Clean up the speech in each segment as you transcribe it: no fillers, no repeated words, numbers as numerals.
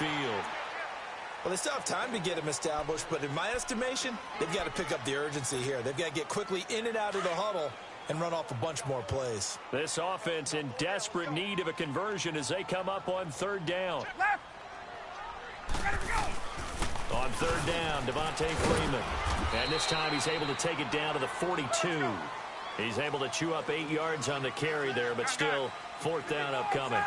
midfield. Well, they still have time to get him established, but in my estimation, they've got to pick up the urgency here. They've got to get quickly in and out of the huddle and run off a bunch more plays. This offense in desperate need of a conversion as they come up on third down. On third down, Devontae Freeman. And this time he's able to take it down to the 42. He's able to chew up 8 yards on the carry there, but still fourth down upcoming.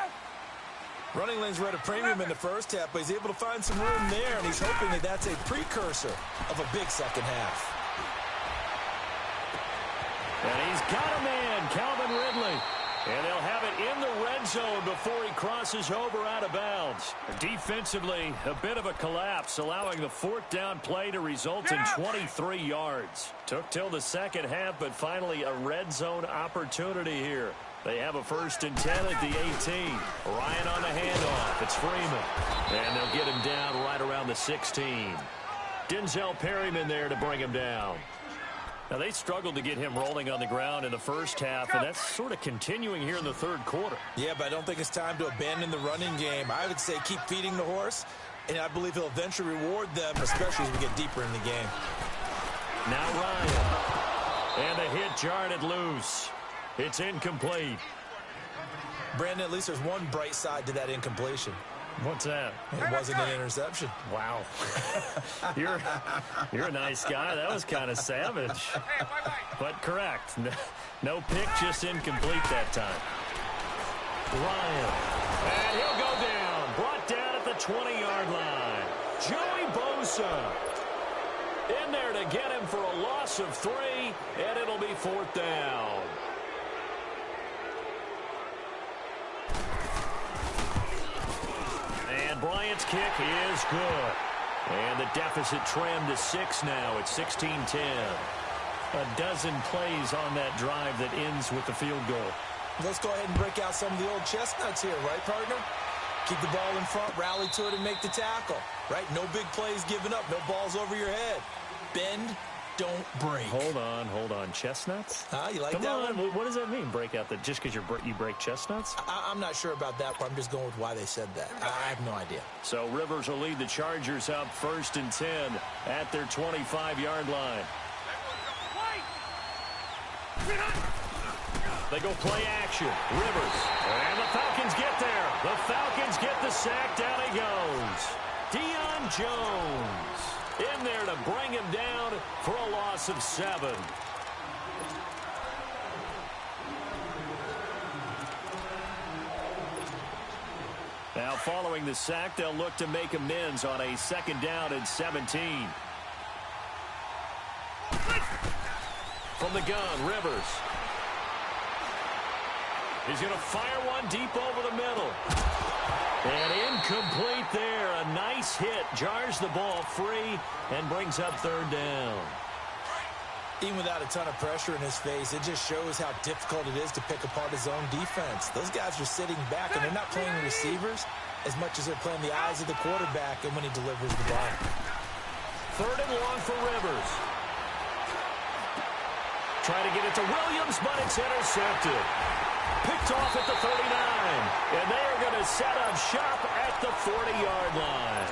Running lanes were at a premium in the first half, but he's able to find some room there, and he's hoping that that's a precursor of a big second half. And he's got a man, Calvin Ridley. And they'll have it in the red zone before he crosses over out of bounds. Defensively, a bit of a collapse, allowing the fourth down play to result in 23 yards. Took till the second half, but finally a red zone opportunity here. They have a 1st and 10 at the 18. Ryan on the handoff. It's Freeman. And they'll get him down right around the 16. Denzel Perryman there to bring him down. Now, they struggled to get him rolling on the ground in the first half, and that's sort of continuing here in the third quarter. Yeah, but I don't think it's time to abandon the running game. I would say keep feeding the horse, and I believe he'll eventually reward them, especially as we get deeper in the game. Now Ryan. And the hit jarred it loose. It's incomplete. Brandon, at least there's one bright side to that incompletion. What's that? It wasn't an interception. Wow. You're a nice guy. That was kind of savage. But correct. No pick, just incomplete that time. Ryan. And he'll go down. Brought down at the 20-yard line. Joey Bosa. In there to get him for a loss of 3, and it'll be fourth down. And Bryant's kick is good. And the deficit trimmed to 6 now. It's 16-10. A dozen plays on that drive that ends with the field goal. Let's go ahead and break out some of the old chestnuts here, right, partner? Keep the ball in front, rally to it, and make the tackle, right? No big plays given up, no balls over your head. Bend, don't break. Hold on. Chestnuts? You like Come that on. one? What does that mean, break out? That just because you break chestnuts? I'm not sure about that, but I'm just going with why they said that. I have no idea. So Rivers will lead the Chargers up 1st and 10 at their 25-yard line. They go play action. Rivers. And the Falcons get there. The Falcons get the sack. Down he goes. Deion Jones in there to bring him down for a loss of 7. Now following the sack, they'll look to make amends on a 2nd down and 17. From the gun, Rivers. He's going to fire one deep over the middle. And incomplete there. A nice hit. Jars the ball free and brings up 3rd down. Even without a ton of pressure in his face, it just shows how difficult it is to pick apart his own defense. Those guys are sitting back, and they're not playing receivers as much as they're playing the eyes of the quarterback and when he delivers the ball. 3rd and long for Rivers. Try to get it to Williams, but it's intercepted. Picked off at the 39. And they are going to set up shop at the 40-yard line.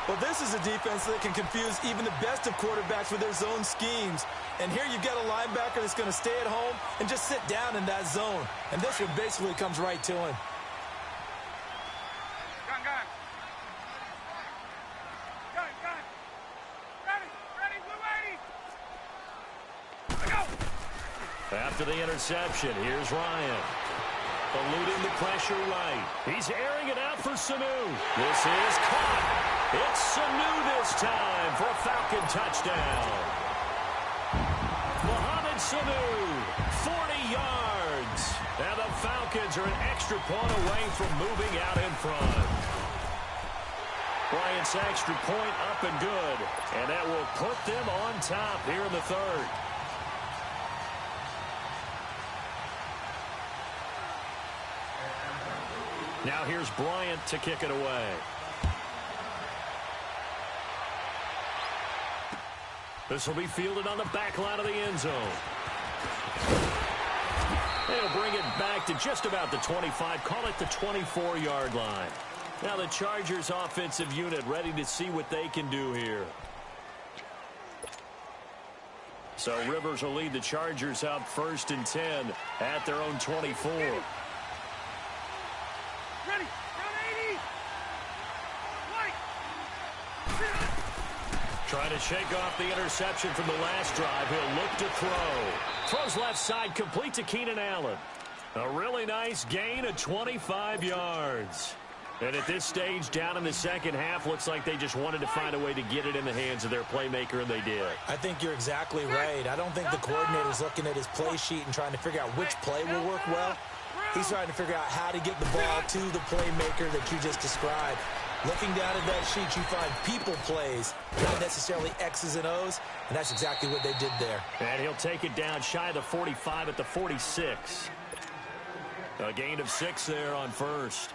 Well, this is a defense that can confuse even the best of quarterbacks with their zone schemes. And here you've got a linebacker that's going to stay at home and just sit down in that zone. And this one basically comes right to him. After the interception, here's Ryan. Eluding the pressure right. He's airing it out for Sanu. This is caught. It's Sanu this time for a Falcon touchdown. Mohamed Sanu, 40 yards. And the Falcons are an extra point away from moving out in front. Bryant's extra point up and good. And that will put them on top here in the 3rd. Now here's Bryant to kick it away. This will be fielded on the back line of the end zone. They'll bring it back to just about the 25. Call it the 24-yard line. Now the Chargers offensive unit ready to see what they can do here. So Rivers will lead the Chargers up 1st and 10 at their own 24. Ready. Round 80. White. Trying to shake off the interception from the last drive. He'll look to throw. Throws left side, complete to Keenan Allen. A really nice gain of 25 yards. And at this stage, down in the second half, looks like they just wanted to find a way to get it in the hands of their playmaker, and they did. I think you're exactly right. I don't think the coordinator's looking at his play sheet and trying to figure out which play will work well. He's trying to figure out how to get the ball to the playmaker that you just described. Looking down at that sheet, you find people plays, not necessarily X's and O's, and that's exactly what they did there. And he'll take it down shy of the 45 at the 46. A gain of 6 there on first.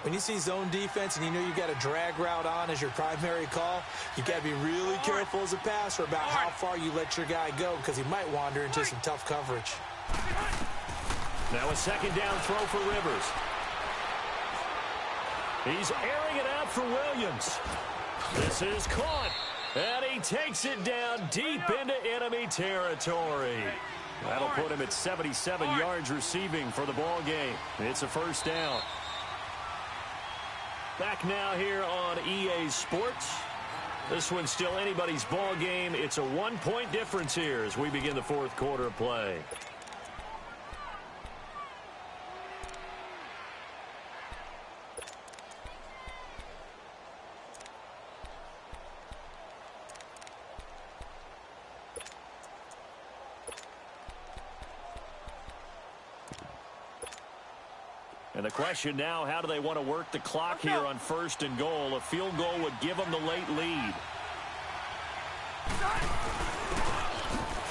When you see zone defense and you know you've got a drag route on as your primary call, you've got to be really careful as a passer about how far you let your guy go because he might wander into some tough coverage. Now a second down throw for Rivers. He's airing it out for Williams. This is caught, and he takes it down deep into enemy territory. That'll put him at 77 yards receiving for the ball game. It's a first down. Back now here on EA Sports. This one's still anybody's ball game. It's a 1-point difference here as we begin the fourth quarter of play. And the question now, how do they want to work the clock here on 1st and goal? A field goal would give them the late lead.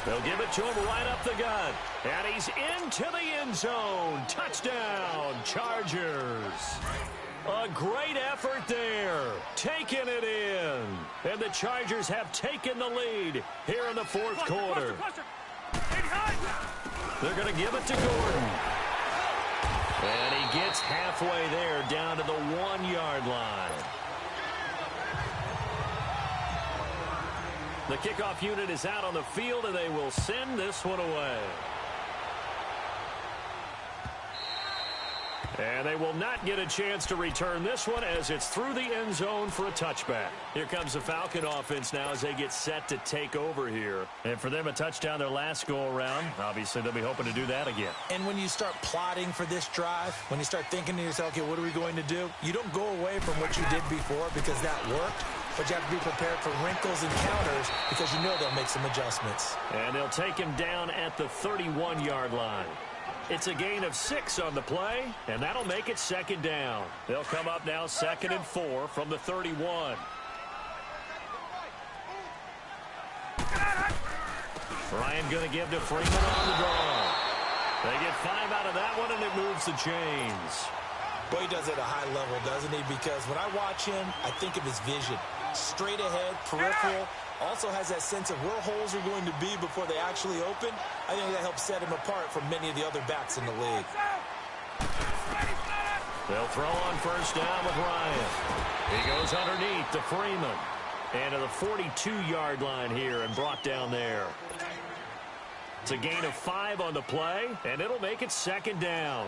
They'll give it to him right up the gut. And he's into the end zone. Touchdown, Chargers. A great effort there. Taking it in. And the Chargers have taken the lead here in the fourth quarter. They're going to give it to Gordon. And he gets halfway there down to the 1-yard line. The kickoff unit is out on the field, and they will send this one away. And they will not get a chance to return this one as it's through the end zone for a touchback. Here comes the Falcon offense now as they get set to take over here. And for them, a touchdown their last go-around. Obviously, they'll be hoping to do that again. And when you start plotting for this drive, when you start thinking to yourself, okay, what are we going to do? You don't go away from what you did before because that worked. But you have to be prepared for wrinkles and counters because you know they'll make some adjustments. And they'll take him down at the 31-yard line. It's a gain of 6 on the play, and that'll make it second down. They'll come up now 2nd and 4 from the 31. Ryan going to give to Freeman on the draw. They get 5 out of that one, and it moves the chains. Boy, he does it at a high level, doesn't he? Because when I watch him, I think of his vision. Straight ahead, peripheral. Also has that sense of where holes are going to be before they actually open. I think that helps set him apart from many of the other backs in the league. They'll throw on first down with Ryan. He goes underneath to Freeman. And to the 42-yard line here and brought down there. It's a gain of 5 on the play, and it'll make it second down.